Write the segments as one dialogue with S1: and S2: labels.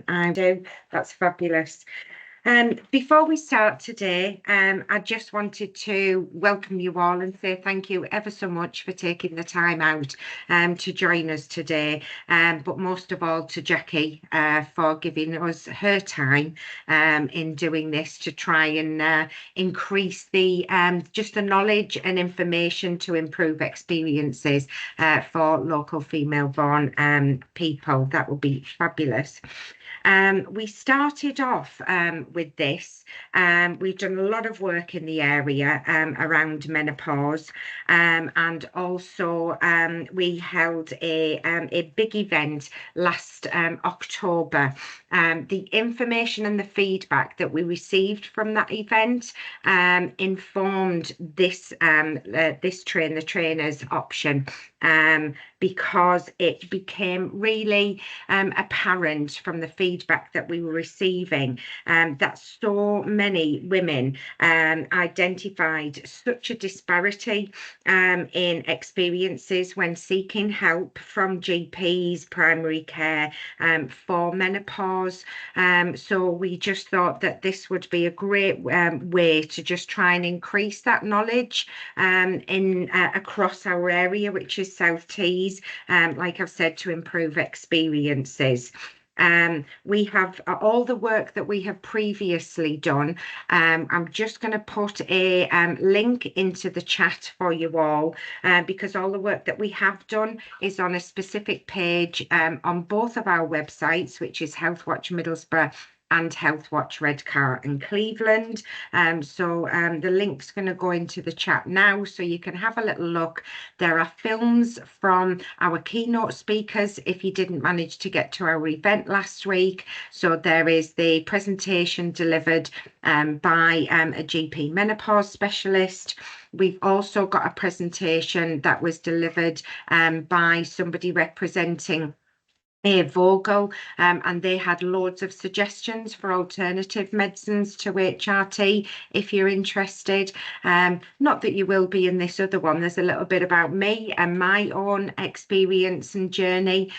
S1: I do. That's fabulous. Before we start today, I just wanted to welcome you all and say thank you ever so much for taking the time out to join us today. But most of all to Jackie for giving us her time in doing this to try and increase the just the knowledge and information to improve experiences for local female-born people. That would be fabulous. We started off with this. We've done a lot of work in the area around menopause, and also we held a big event last October. The information and the feedback that we received from that event informed this this train the trainers option, because it became really apparent from the feedback that we were receiving that so many women identified such a disparity in experiences when seeking help from GPs, primary care for menopause. So we just thought that this would be a great way to just try and increase that knowledge across our area, which is South Tees, like I've said, to improve experiences. We have all the work that we have previously done. I'm just going to put a link into the chat for you all, because all the work that we have done is on a specific page on both of our websites, which is Healthwatch Middlesbrough and Healthwatch Redcar and Cleveland. So the link's going to go into the chat now, so you can have a little look. There are films from our keynote speakers if you didn't manage to get to our event last week. So there is the presentation delivered by a GP menopause specialist. We've also got a presentation that was delivered by somebody representing Vogel, and they had loads of suggestions for alternative medicines to HRT if you're interested. Not that you will be in this other one. There's a little bit about me and my own experience and journey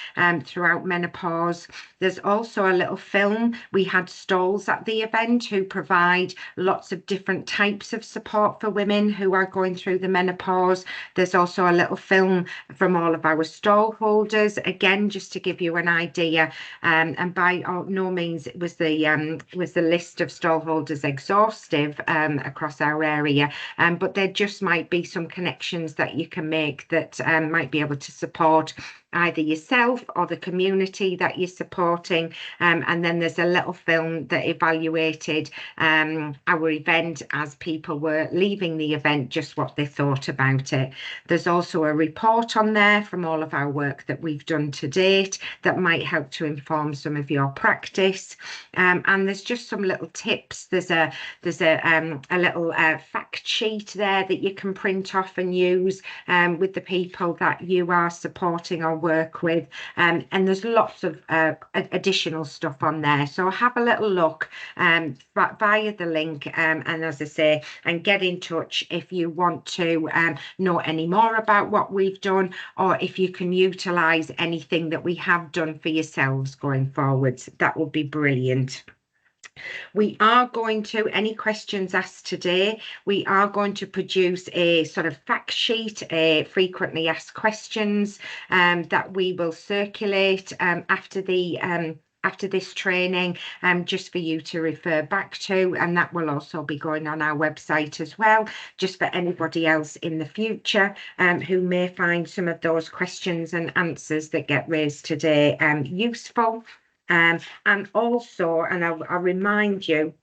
S1: throughout menopause. There's also a little film. We had stalls at the event who provide lots of different types of support for women who are going through the menopause. There's also a little film from all of our stall holders, again, just to give you an idea, and by no means was the list of stallholders exhaustive across our area, but there just might be some connections that you can make that might be able to support either yourself or the community that you're supporting. And then there's a little film that evaluated our event as people were leaving the event, just what they thought about it. There's also a report on there from all of our work that we've done to date that might help to inform some of your practice. And there's just some little tips. There's a little fact sheet there that you can print off and use with the people that you are supporting or work with, and there's lots of additional stuff on there, so have a little look via the link, and as I say, and get in touch if you want to know any more about what we've done, or if you can utilize anything that we have done for yourselves going forwards. That would be brilliant. We are going to, any questions asked today, we are going to produce a sort of fact sheet, a frequently asked questions that we will circulate after this training, just for you to refer back to, and that will also be going on our website as well, just for anybody else in the future who may find some of those questions and answers that get raised today useful. And also, and I'll remind you,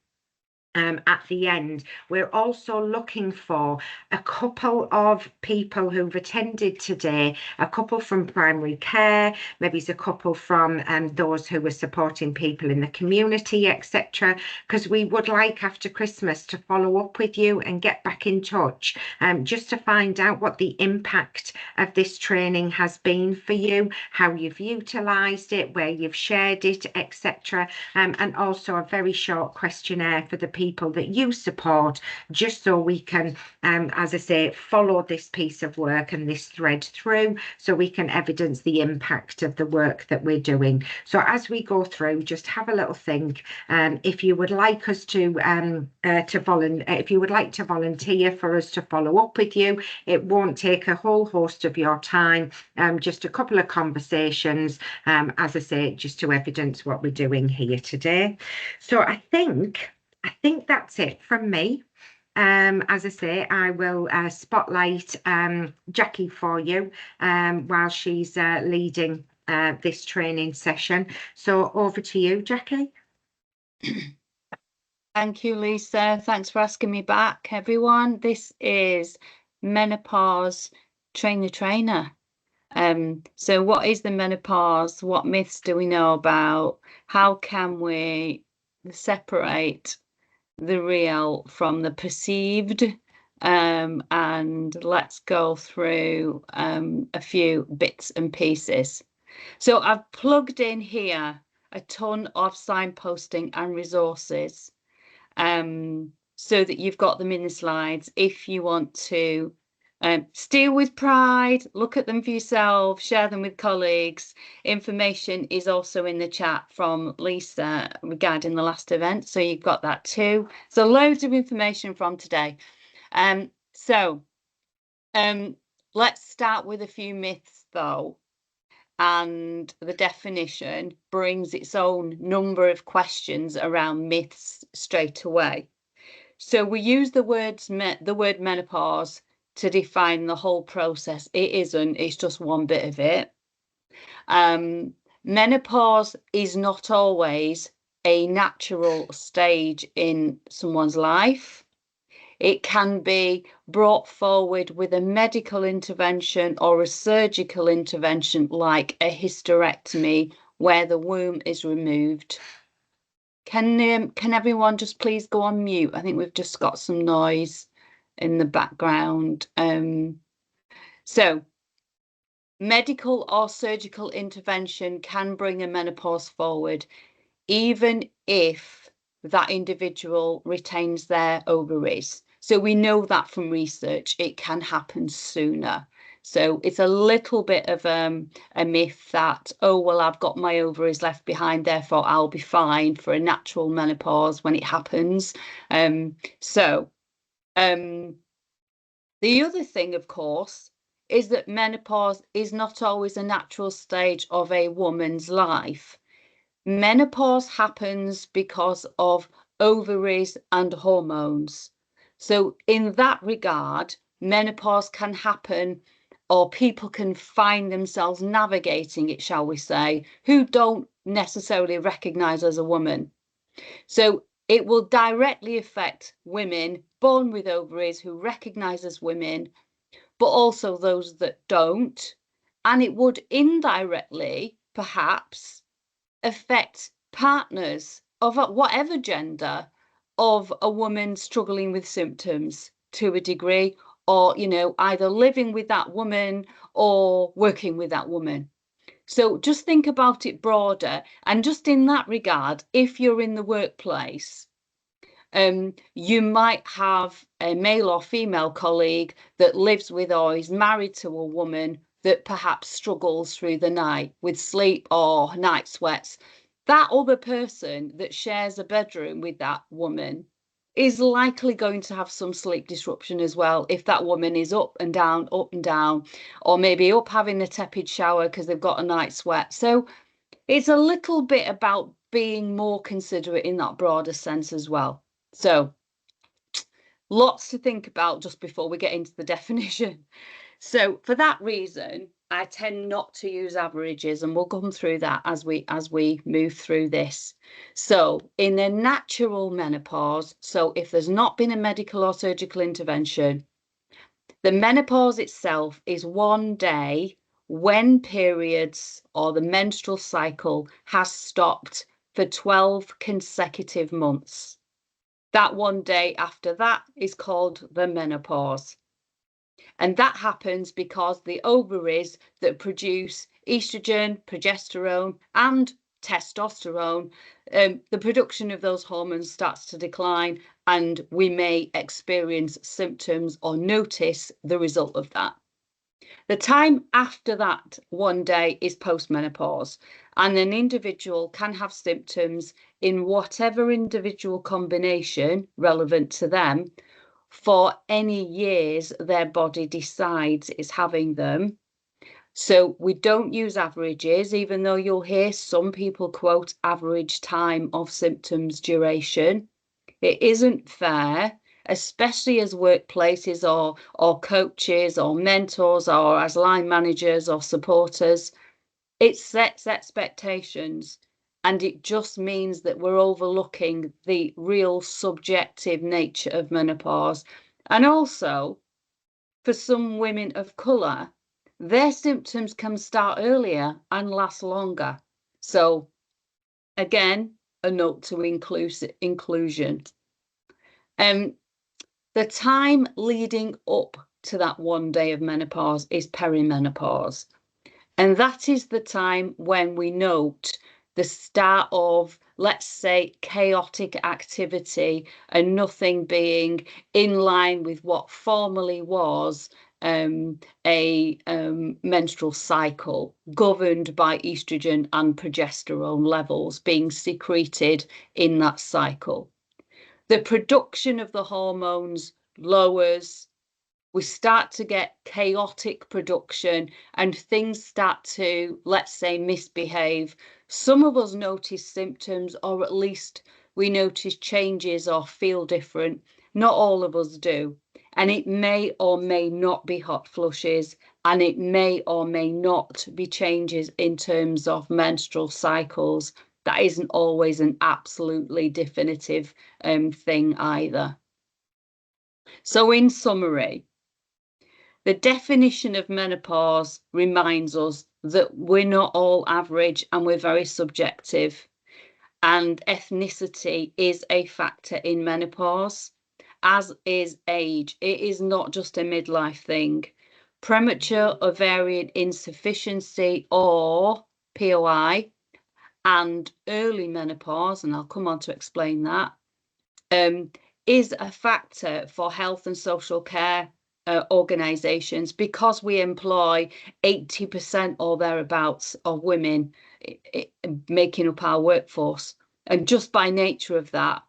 S1: at the end, we're also looking for a couple of people who've attended today, a couple from primary care, maybe it's a couple from those who were supporting people in the community, etc., because we would like after Christmas to follow up with you and get back in touch, just to find out what the impact of this training has been for you, how you've utilised it, where you've shared it, etc., and also a very short questionnaire for the people people that you support, just so we can, as I say, follow this piece of work and this thread through, so we can evidence the impact of the work that we're doing. So as we go through, just have a little think. If you would like us to if you would like to volunteer for us to follow up with you, it won't take a whole host of your time, just a couple of conversations, as I say, just to evidence what we're doing here today. So I think that's it from me. As I say, I will spotlight Jackie for you while she's leading this training session. So over to you, Jackie.
S2: Thank you, Lisa. Thanks for asking me back, everyone. This is Menopause Trainer. So what is the menopause? What myths do we know about? How can we separate the real from the perceived? And let's go through a few bits and pieces. So I've plugged in here a ton of signposting and resources, so that you've got them in the slides if you want to steer with pride, look at them for yourself, share them with colleagues. Information is also in the chat from Lisa regarding the last event, so you've got that too. So loads of information from today. Let's start with a few myths though, and the definition brings its own number of questions around myths straight away. So we use the word menopause to define the whole process. It isn't, it's just one bit of it. Menopause is not always a natural stage in someone's life. It can be brought forward with a medical intervention or a surgical intervention, like a hysterectomy, where the womb is removed. Can everyone just please go on mute? I think we've just got some noise in the background. So medical or surgical intervention can bring a menopause forward, even if that individual retains their ovaries. So we know that from research, it can happen sooner. So it's a little bit of a myth that, oh, well, I've got my ovaries left behind, therefore I'll be fine for a natural menopause when it happens. The other thing, of course, is that menopause is not always a natural stage of a woman's life. Menopause happens because of ovaries and hormones. So in that regard, menopause can happen, or people can find themselves navigating it, shall we say, who don't necessarily recognize as a woman. So it will directly affect women born with ovaries who recognize as women, but also those that don't. And it would indirectly, perhaps, affect partners of whatever gender of a woman struggling with symptoms to a degree, or, you know, either living with that woman or working with that woman. So just think about it broader. And just in that regard, if you're in the workplace, you might have a male or female colleague that lives with or is married to a woman that perhaps struggles through the night with sleep or night sweats. That other person that shares a bedroom with that woman is likely going to have some sleep disruption as well, if that woman is up and down, or maybe up having a tepid shower because they've got a night sweat. So it's a little bit about being more considerate in that broader sense as well. So lots to think about just before we get into the definition. So for that reason, I tend not to use averages, and we'll come through that as we move through this. So in a natural menopause, so if there's not been a medical or surgical intervention, the menopause itself is one day when periods or the menstrual cycle has stopped for 12 consecutive months. That one day after that is called the menopause. And that happens because the ovaries that produce estrogen, progesterone, and testosterone, the production of those hormones starts to decline, and we may experience symptoms or notice the result of that. The time after that one day is postmenopause, and an individual can have symptoms in whatever individual combination relevant to them for any years their body decides it's having them. So we don't use averages, even though you'll hear some people quote average time of symptoms duration. It isn't fair, especially as workplaces or coaches or mentors or as line managers or supporters. It sets expectations, and it just means that we're overlooking the real subjective nature of menopause. And also, for some women of colour, their symptoms can start earlier and last longer. So again, a note to inclusion. The time leading up to that one day of menopause is perimenopause. And that is the time when we note the start of, let's say, chaotic activity and nothing being in line with what formerly was a menstrual cycle governed by estrogen and progesterone levels being secreted in that cycle. The production of the hormones lowers. We start to get chaotic production and things start to, let's say, misbehave. Some of us notice symptoms, or at least we notice changes or feel different. Not all of us do. And it may or may not be hot flushes, and it may or may not be changes in terms of menstrual cycles. That isn't always an absolutely definitive thing either. So in summary, the definition of menopause reminds us that we're not all average and we're very subjective, and ethnicity is a factor in menopause, as is age. It is not just a midlife thing. Premature ovarian insufficiency, or POI, and early menopause, and I'll come on to explain that, is a factor for health and social care organisations, because we employ 80% or thereabouts of women making up our workforce. And just by nature of that,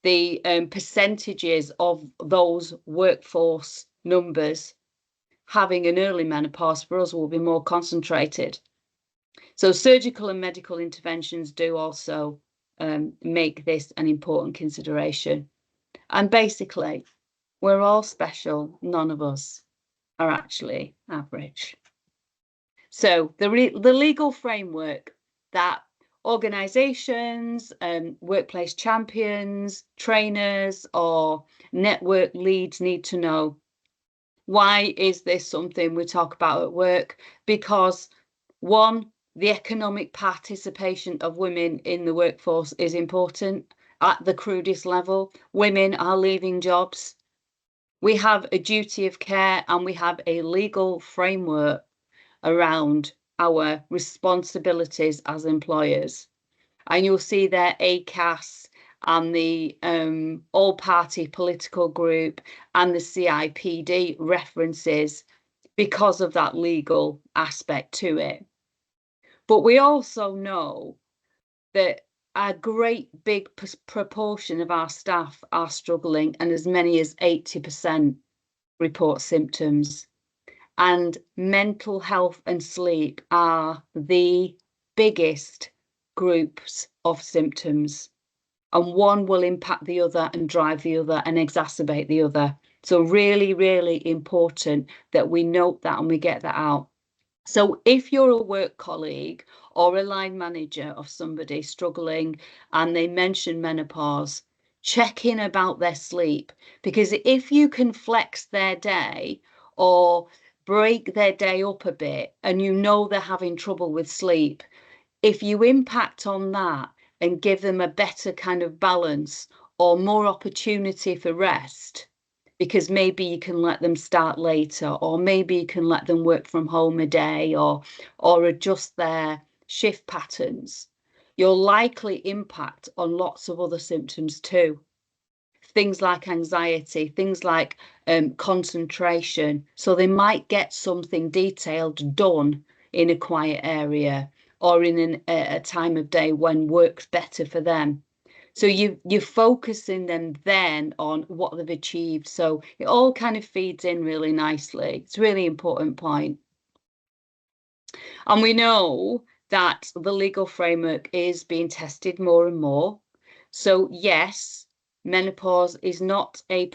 S2: the percentages of those workforce numbers having an early menopause for us will be more concentrated. So surgical and medical interventions do also make this an important consideration. And basically, we're all special. None of us are actually average. So the legal framework that organisations, workplace champions, trainers, or network leads need to know. Why is this something we talk about at work? Because one, the economic participation of women in the workforce is important. At the crudest level, women are leaving jobs. We have a duty of care and we have a legal framework around our responsibilities as employers. And you'll see there ACAS and the all-party political group and the CIPD references because of that legal aspect to it. But we also know that a great big proportion of our staff are struggling, and as many as 80% report symptoms. And mental health and sleep are the biggest groups of symptoms. And one will impact the other and drive the other and exacerbate the other. So really, really important that we note that and we get that out. So if you're a work colleague or a line manager of somebody struggling and they mention menopause, check in about their sleep, because if you can flex their day or break their day up a bit and you know they're having trouble with sleep, if you impact on that and give them a better kind of balance or more opportunity for rest, because maybe you can let them start later, or maybe you can let them work from home a day, or adjust their shift patterns, you'll likely impact on lots of other symptoms too. things like anxiety, things like concentration. So they might get something detailed done in a quiet area or in a time of day when works better for them. So you're focusing them then on what they've achieved. So it all kind of feeds in really nicely. It's a really important point. And we know that the legal framework is being tested more and more. So yes, menopause is not a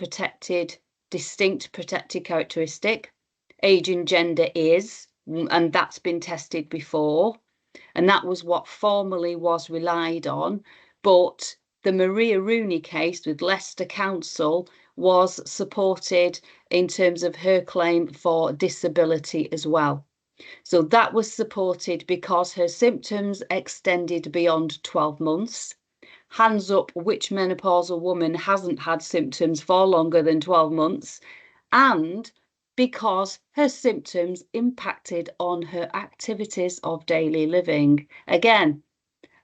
S2: distinct protected characteristic. Age and gender is, and that's been tested before. And that was what formerly was relied on. But the Maria Rooney case with Leicester Council was supported in terms of her claim for disability as well. So that was supported because her symptoms extended beyond 12 months. Hands up, which menopausal woman hasn't had symptoms for longer than 12 months? And because her symptoms impacted on her activities of daily living. Again,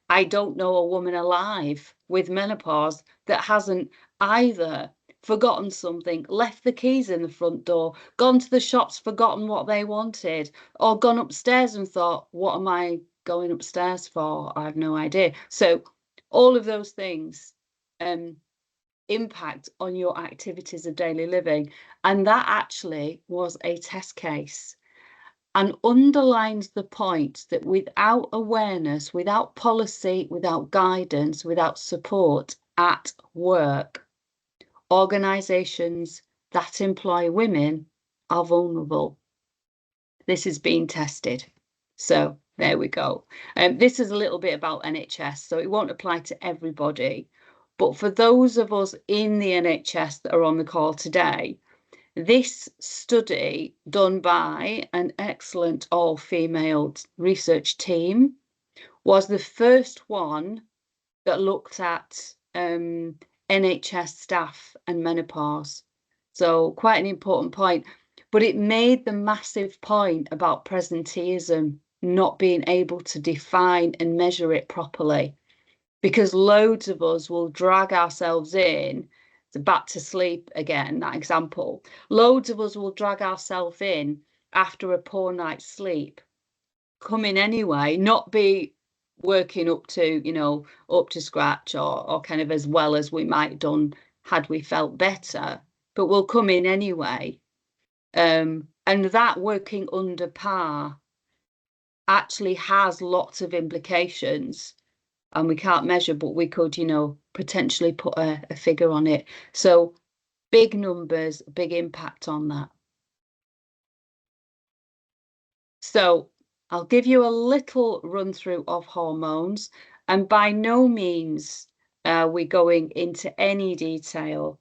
S2: I don't know a woman alive with menopause that hasn't either forgotten something, left the keys in the front door, gone to the shops, forgotten what they wanted, or gone upstairs and thought, what am I going upstairs for? I have no idea. So all of those things impact on your activities of daily living. And that actually was a test case and underlines the point that without awareness, without policy, without guidance, without support at work, organisations that employ women are vulnerable. This is being tested. So there we go. This is a little bit about NHS, so it won't apply to everybody. But for those of us in the NHS that are on the call today, this study done by an excellent all-female research team was the first one that looked at NHS staff and menopause. So quite an important point, but it made the massive point about presenteeism not being able to define and measure it properly, because loads of us will drag ourselves in. So back to sleep again, that example. Loads of us will drag ourselves in after a poor night's sleep, come in anyway, not be working up to, up to scratch or kind of as well as we might have done had we felt better, but we'll come in anyway. And that working under par actually has lots of implications. And we can't measure, but we could, potentially put a figure on it. So big numbers, big impact on that. So I'll give you a little run through of hormones, and by no means are we going into any detail.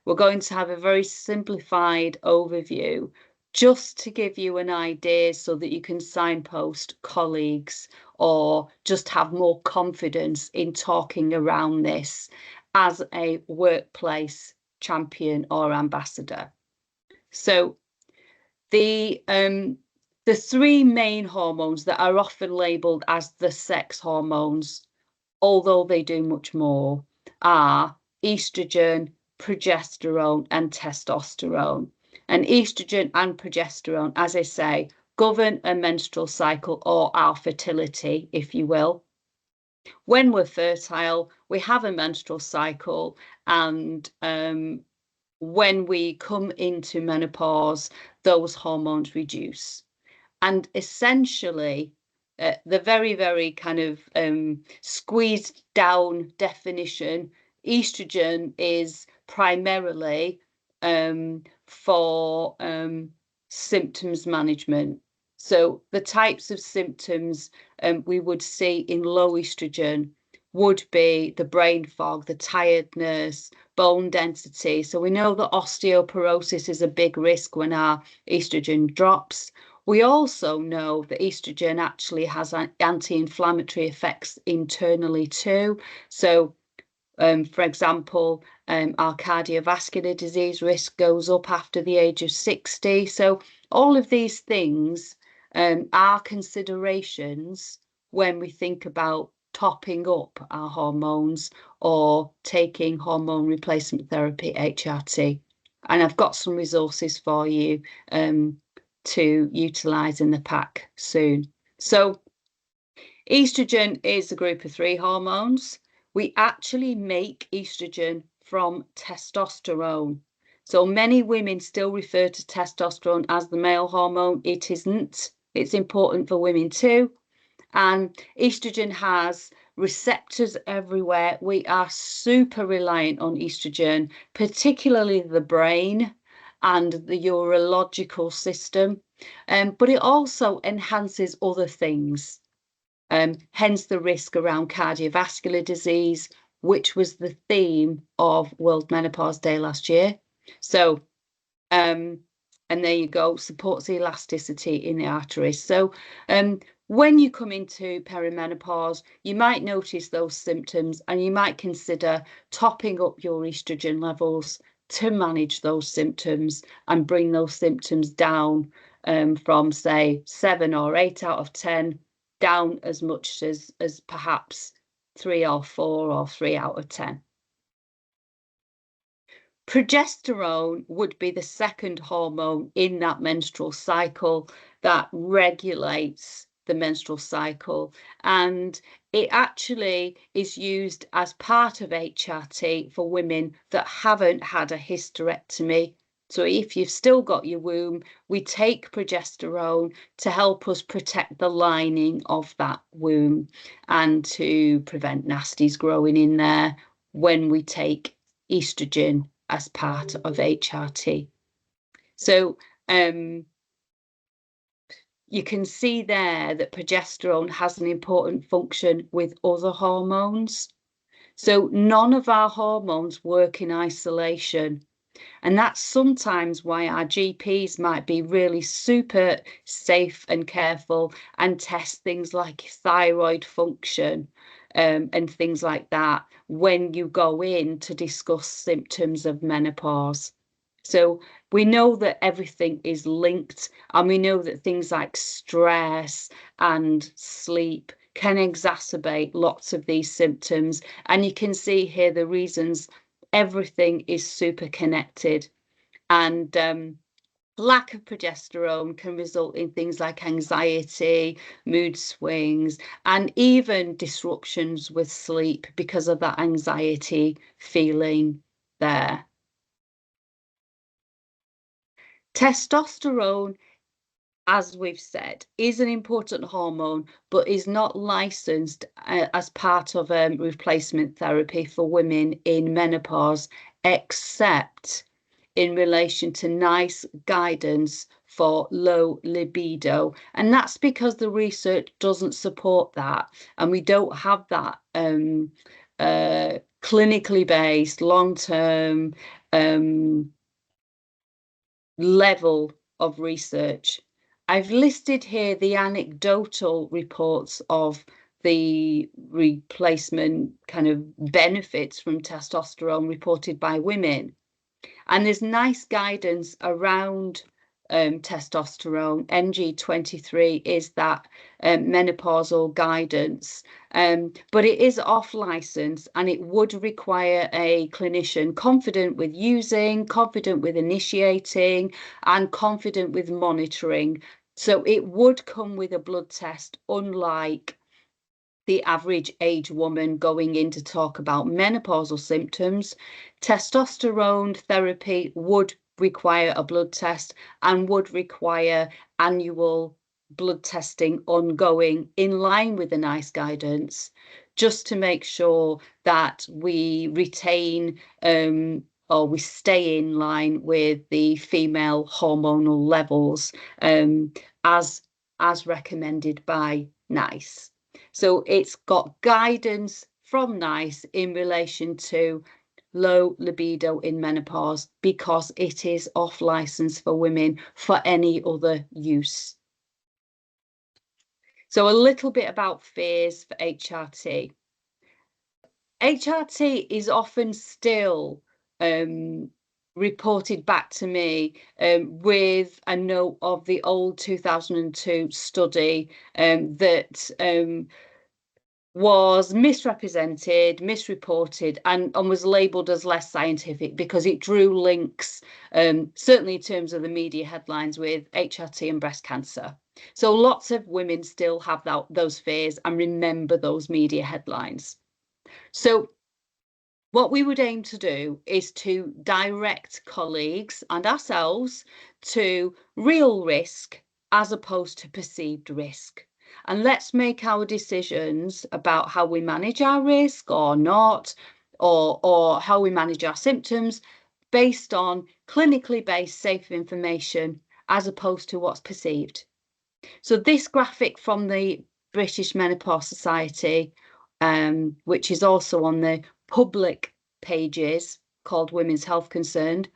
S2: We're going to have a very simplified overview just to give you an idea so that you can signpost colleagues or just have more confidence in talking around this as a workplace champion or ambassador. So the three main hormones that are often labelled as the sex hormones, although they do much more, are estrogen, progesterone and testosterone. And estrogen and progesterone, as I say, govern a menstrual cycle or our fertility, if you will. When we're fertile, we have a menstrual cycle, and when we come into menopause, those hormones reduce. And essentially, the very, very kind of squeezed down definition, estrogen is primarily for symptoms management. So the types of symptoms we would see in low estrogen would be the brain fog, the tiredness, bone density. So we know that osteoporosis is a big risk when our estrogen drops. We also know that estrogen actually has anti-inflammatory effects internally too. So, for example, our cardiovascular disease risk goes up after the age of 60. So all of these things are considerations when we think about topping up our hormones or taking hormone replacement therapy, HRT. And I've got some resources for you to utilise in the pack soon. So estrogen is a group of 3 hormones. We actually make estrogen from testosterone. So many women still refer to testosterone as the male hormone. It isn't. It's important for women too. And estrogen has receptors everywhere. We are super reliant on estrogen, particularly the brain and the urological system. But it also enhances other things. Hence the risk around cardiovascular disease, which was the theme of World Menopause Day last year. So, and there you go, supports the elasticity in the arteries. So, when you come into perimenopause, you might notice those symptoms and you might consider topping up your estrogen levels to manage those symptoms and bring those symptoms down from, say, 7 or 8 out of 10 down as much as perhaps 3 or 4 or 3 out of 10. Progesterone would be the second hormone in that menstrual cycle that regulates the menstrual cycle, and it actually is used as part of HRT for women that haven't had a hysterectomy. So if you've still got your womb, we take progesterone to help us protect the lining of that womb and to prevent nasties growing in there when we take estrogen as part of HRT. So you can see there that progesterone has an important function with other hormones. So none of our hormones work in isolation. And that's sometimes why our GPs might be really super safe and careful and test things like thyroid function and things like that when you go in to discuss symptoms of menopause. So we know that everything is linked, and we know that things like stress and sleep can exacerbate lots of these symptoms. And you can see here the reasons. Everything is super connected, and lack of progesterone can result in things like anxiety, mood swings, and even disruptions with sleep because of that anxiety feeling there. Testosterone, as we've said, is an important hormone, but is not licensed as part of replacement therapy for women in menopause, except in relation to NICE guidance for low libido. And that's because the research doesn't support that. And we don't have that clinically based, long-term level of research. I've listed here the anecdotal reports of the replacement kind of benefits from testosterone reported by women. And there's nice guidance around testosterone. NG23 is that menopausal guidance, but it is off license, and it would require a clinician confident with using, confident with initiating, and confident with monitoring. So it would come with a blood test, unlike the average age woman going in to talk about menopausal symptoms. Testosterone therapy would require a blood test and would require annual blood testing ongoing in line with the NICE guidance, just to make sure that we retain or we stay in line with the female hormonal levels as recommended by NICE. So it's got guidance from NICE in relation to low libido in menopause because it is off license for women for any other use. So a little bit about fears for HRT. HRT is often still reported back to me with a note of the old 2002 study that was misrepresented, misreported, and was labelled as less scientific because it drew links, certainly in terms of the media headlines, with HRT and breast cancer. So lots of women still have those fears and remember those media headlines. So what we would aim to do is to direct colleagues and ourselves to real risk as opposed to perceived risk. And let's make our decisions about how we manage our risk or not, or how we manage our symptoms based on clinically based safe information as opposed to what's perceived. So this graphic from the British Menopause Society, which is also on the public pages called Women's Health Concerned,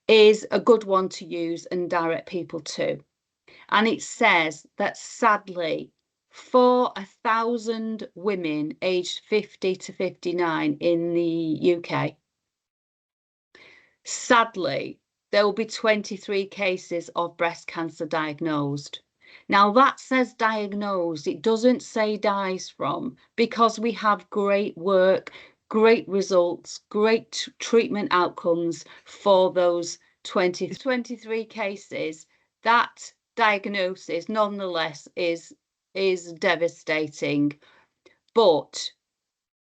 S2: is a good one to use and direct people to. And it says that sadly, for 1,000 women aged 50 to 59 in the UK, sadly, there will be 23 cases of breast cancer diagnosed. Now that says diagnosed, it doesn't say dies from, because we have great work, great results, great treatment outcomes for those 23 cases. That diagnosis nonetheless is devastating. But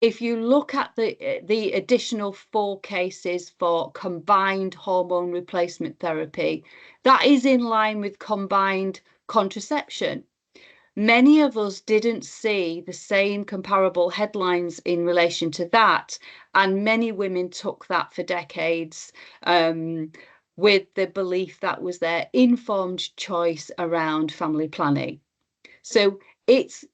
S2: if you look at the additional 4 cases for combined hormone replacement therapy, that is in line with combined contraception. Many of us didn't see the same comparable headlines in relation to that, and many women took that for decades with the belief that was their informed choice around family planning. So it's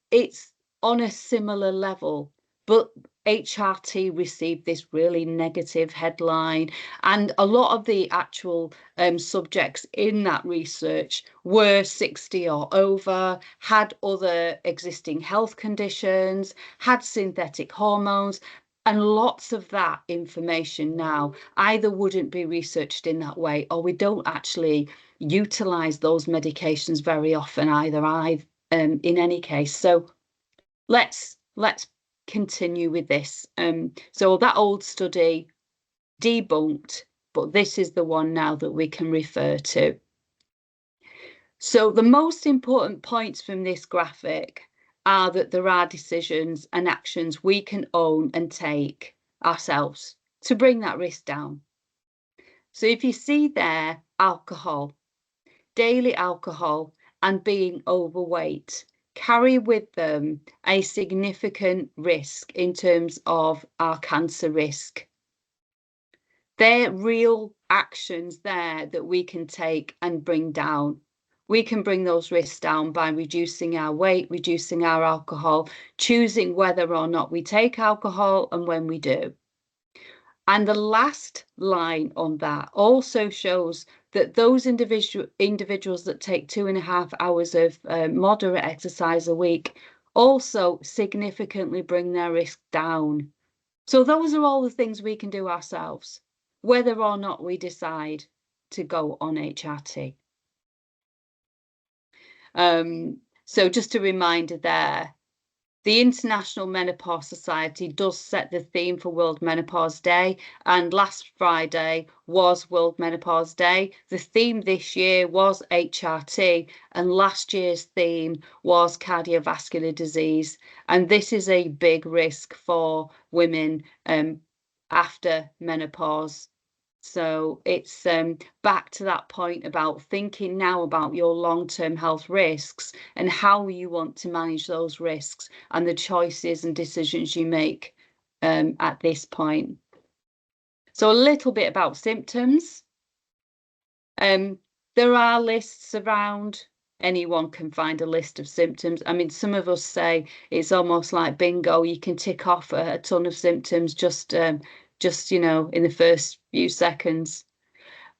S2: on a similar level, but HRT received this really negative headline, and a lot of the actual subjects in that research were 60 or over, had other existing health conditions, had synthetic hormones, and lots of that information now either wouldn't be researched in that way, or we don't actually utilize those medications very often either. In any case, so let's continue with this. So that old study debunked, but this is the one now that we can refer to. So the most important points from this graphic are that there are decisions and actions we can own and take ourselves to bring that risk down. So if you see there, alcohol, daily alcohol, and being overweight carry with them a significant risk in terms of our cancer risk. They're real actions there that we can take and bring down. We can bring those risks down by reducing our weight, reducing our alcohol, choosing whether or not we take alcohol and when we do. And the last line on that also shows that those individuals that take 2.5 hours of moderate exercise a week also significantly bring their risk down. So those are all the things we can do ourselves, whether or not we decide to go on HRT. So just a reminder there, the International Menopause Society does set the theme for World Menopause Day, and last Friday was World Menopause Day. The theme this year was HRT, and last year's theme was cardiovascular disease. And this is a big risk for women after menopause. So it's back to that point about thinking now about your long-term health risks and how you want to manage those risks and the choices and decisions you make at this point. So a little bit about symptoms. There are lists around. Anyone can find a list of symptoms. I mean, some of us say it's almost like bingo. You can tick off a ton of symptoms just you know, in the first few seconds.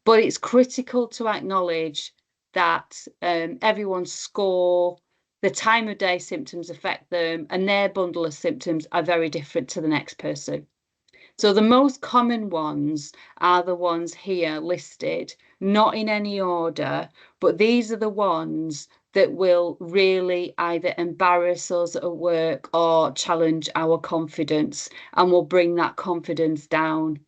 S2: But it's critical to acknowledge that everyone's score, the time of day symptoms affect them, and their bundle of symptoms are very different to the next person. So the most common ones are the ones here listed, not in any order, but these are the ones that will really either embarrass us at work or challenge our confidence and will bring that confidence down.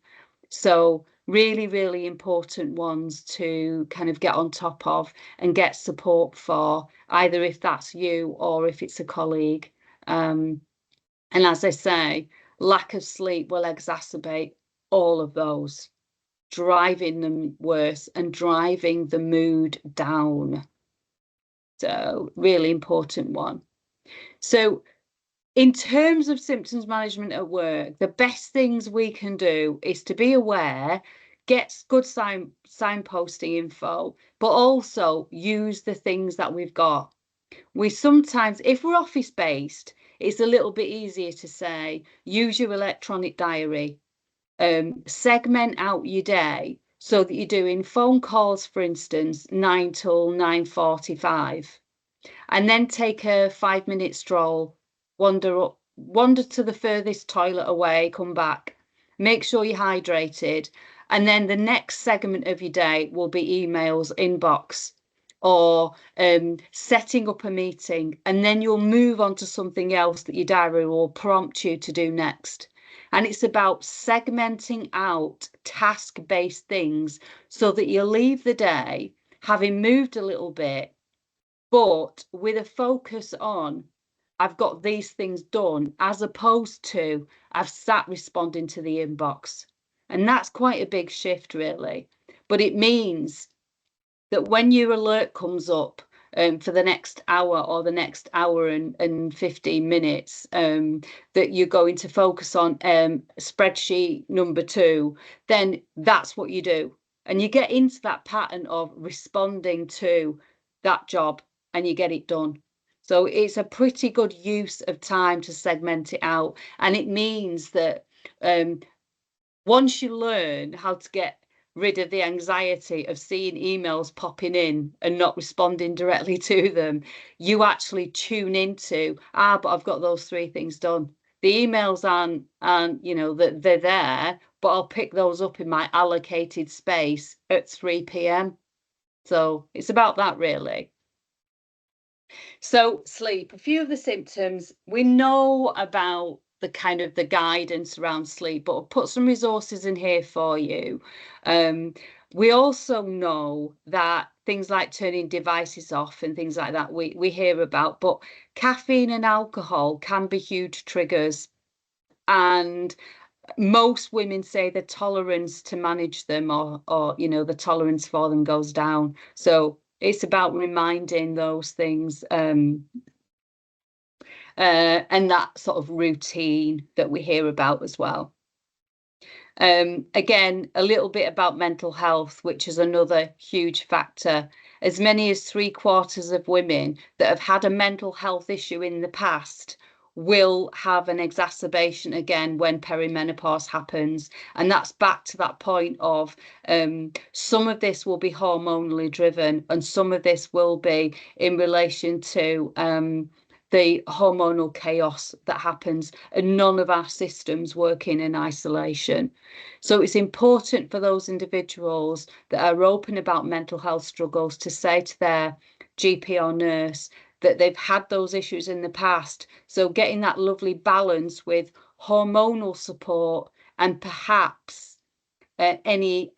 S2: So really, really important ones to kind of get on top of and get support for, either if that's you or if it's a colleague. And as I say, lack of sleep will exacerbate all of those, driving them worse and driving the mood down. So really important one. So in terms of symptoms management at work, the best things we can do is to be aware, get good signposting info, but also use the things that we've got. We sometimes, if we're office based, it's a little bit easier to say, use your electronic diary, segment out your day so that you're doing phone calls, for instance, 9 till 9:45. And then take a 5-minute stroll, wander to the furthest toilet away, come back, make sure you're hydrated. And then the next segment of your day will be emails, inbox, or setting up a meeting. And then you'll move on to something else that your diary will prompt you to do next. And it's about segmenting out task-based things so that you leave the day having moved a little bit, but with a focus on, I've got these things done, as opposed to I've sat responding to the inbox. And that's quite a big shift, really. But it means that when your alert comes up for the next hour or the next hour and 15 minutes, that you're going to focus on spreadsheet number 2, then that's what you do. And you get into that pattern of responding to that job and you get it done. So it's a pretty good use of time to segment it out. And it means that once you learn how to get rid of the anxiety of seeing emails popping in and not responding directly to them, you actually tune into, but I've got those 3 things done. The emails aren't, you know, that they're there, but I'll pick those up in my allocated space at 3 p.m. So it's about that, really. So sleep, a few of the symptoms we know about, the kind of the guidance around sleep, but I'll put some resources in here for you. We also know that things like turning devices off and things like that we hear about, but caffeine and alcohol can be huge triggers. And most women say the tolerance to manage them, or you know, the tolerance for them goes down. So it's about reminding those things, and that sort of routine that we hear about as well. Again, a little bit about mental health, which is another huge factor. As many as 3/4 of women that have had a mental health issue in the past will have an exacerbation again when perimenopause happens. And that's back to that point of some of this will be hormonally driven and some of this will be in relation to the hormonal chaos that happens, and none of our systems working in isolation. So it's important for those individuals that are open about mental health struggles to say to their GP or nurse that they've had those issues in the past. So getting that lovely balance with hormonal support and perhaps any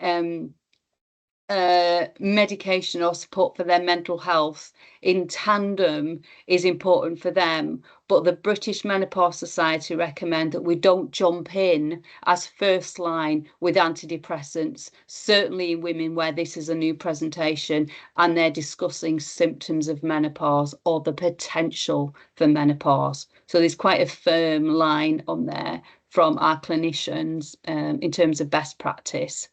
S2: medication or support for their mental health in tandem is important for them. But the British Menopause Society recommend that we don't jump in as first line with antidepressants, certainly in women where this is a new presentation and they're discussing symptoms of menopause or the potential for menopause. So there's quite a firm line on there from our clinicians in terms of best practice.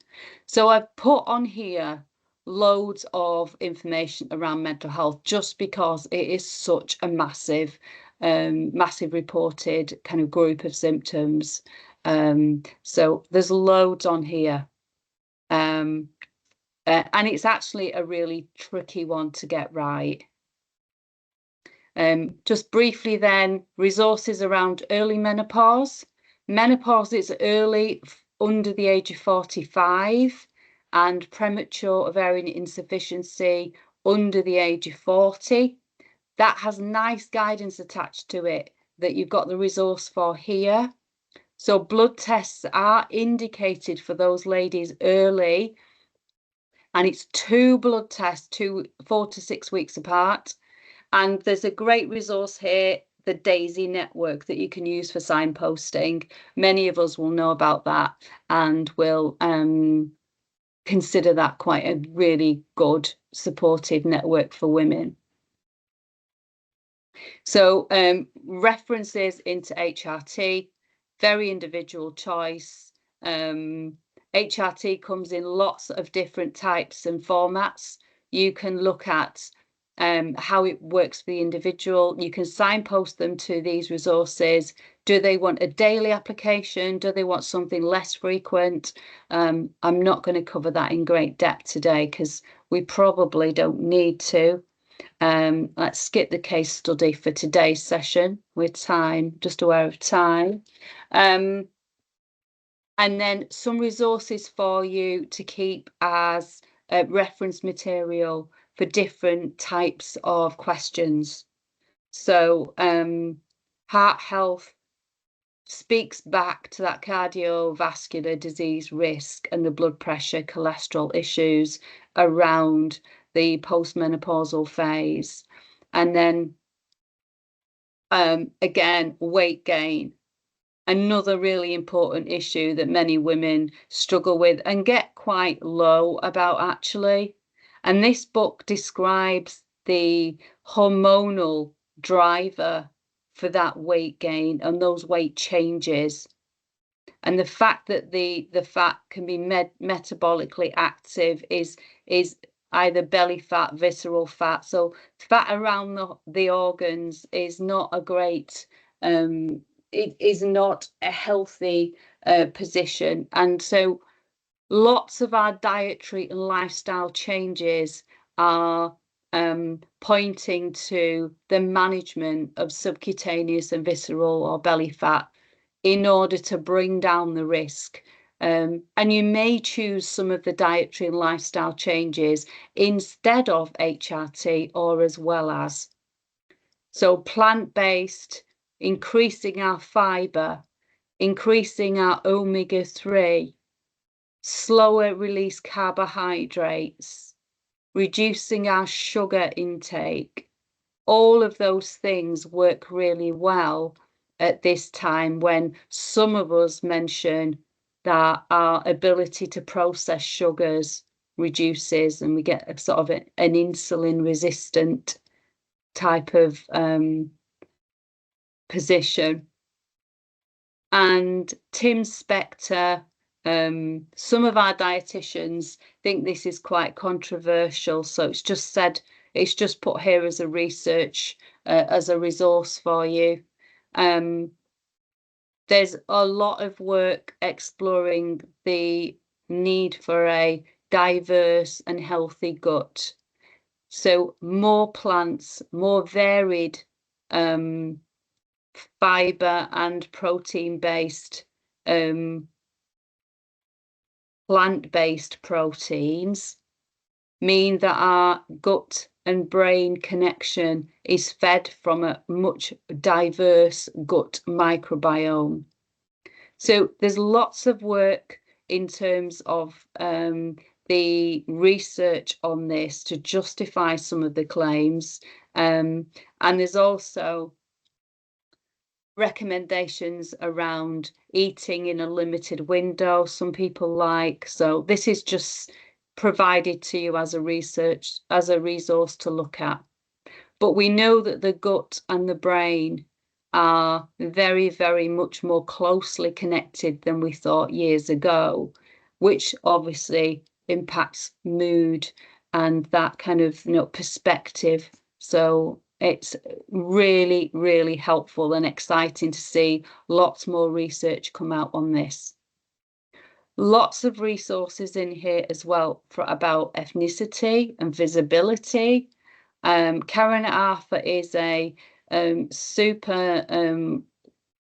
S2: So I've put on here loads of information around mental health just because it is such a massive, massive reported kind of group of symptoms. So there's loads on here. And it's actually a really tricky one to get right. Just briefly then, resources around early menopause. Menopause is early under the age of 45 and premature ovarian insufficiency under the age of 40. that has nice guidance attached to it that you've got the resource for here. So blood tests are indicated for those ladies early, and it's 2 blood tests, 4 to 6 weeks apart. And there's a great resource here, the Daisy network, that you can use for signposting. Many of us will know about that and will consider that quite a really good supportive network for women. So references into HRT, very individual choice. HRT comes in lots of different types and formats. You can look at how it works for the individual. You can signpost them to these resources. Do they want a daily application? Do they want something less frequent? I'm not going to cover that in great depth today because we probably don't need to. Let's skip the case study for today's session with time, just aware of time. And then some resources for you to keep as reference material for different types of questions. So heart health speaks back to that cardiovascular disease risk and the blood pressure, cholesterol issues around the postmenopausal phase. And then again, weight gain, another really important issue that many women struggle with and get quite low about actually. And this book describes the hormonal driver for that weight gain and those weight changes. And the fact that the fat can be metabolically active is either belly fat, visceral fat. So fat around the organs is not a great, it is not a healthy position. And so lots of our dietary and lifestyle changes are pointing to the management of subcutaneous and visceral or belly fat in order to bring down the risk. And you may choose some of the dietary and lifestyle changes instead of HRT or as well as. So plant-based, increasing our fibre, increasing our omega-3, slower release carbohydrates, reducing our sugar intake. All of those things work really well at this time when some of us mention that our ability to process sugars reduces and we get a sort of an insulin resistant type of position. And Tim Spector, some of our dietitians think this is quite controversial, so it's just put here as a research, as a resource for you. There's a lot of work exploring the need for a diverse and healthy gut. So more plants, more varied fiber and protein-based, plant-based proteins mean that our gut and brain connection is fed from a much diverse gut microbiome. So there's lots of work in terms of the research on this to justify some of the claims. And there's also recommendations around eating in a limited window some people like. So this is just provided to you as a resource to look at. But we know that the gut and the brain are very, very much more closely connected than we thought years ago, which obviously impacts mood and that kind of perspective. So it's really, really helpful and exciting to see lots more research come out on this. Lots of resources in here as well about ethnicity and visibility. Karen Arthur is a super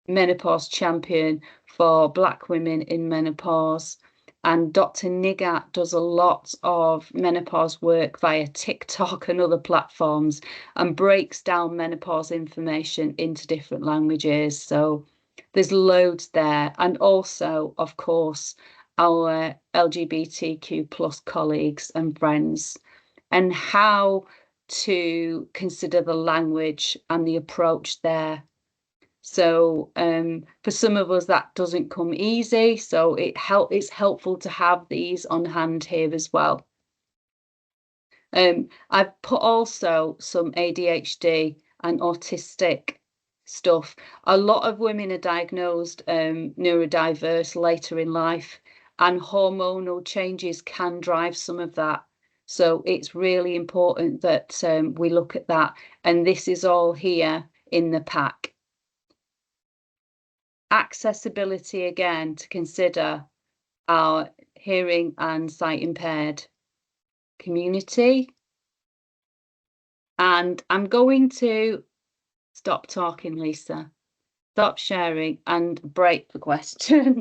S2: menopause champion for Black women in menopause. and Dr. Nigat does a lot of menopause work via TikTok and other platforms and breaks down menopause information into different languages. So there's loads there. And also, of course, our LGBTQ plus colleagues and friends, and how to consider the language and the approach there. So for some of us that doesn't come easy, so it's helpful to have these on hand here as well. I've put also some ADHD and autistic stuff. A lot of women are diagnosed neurodiverse later in life, and hormonal changes can drive some of that. So it's really important that we look at that, and this is all here in the pack. Accessibility again to consider our hearing and sight impaired community. And I'm going to stop talking, Lisa, stop sharing and break the questions.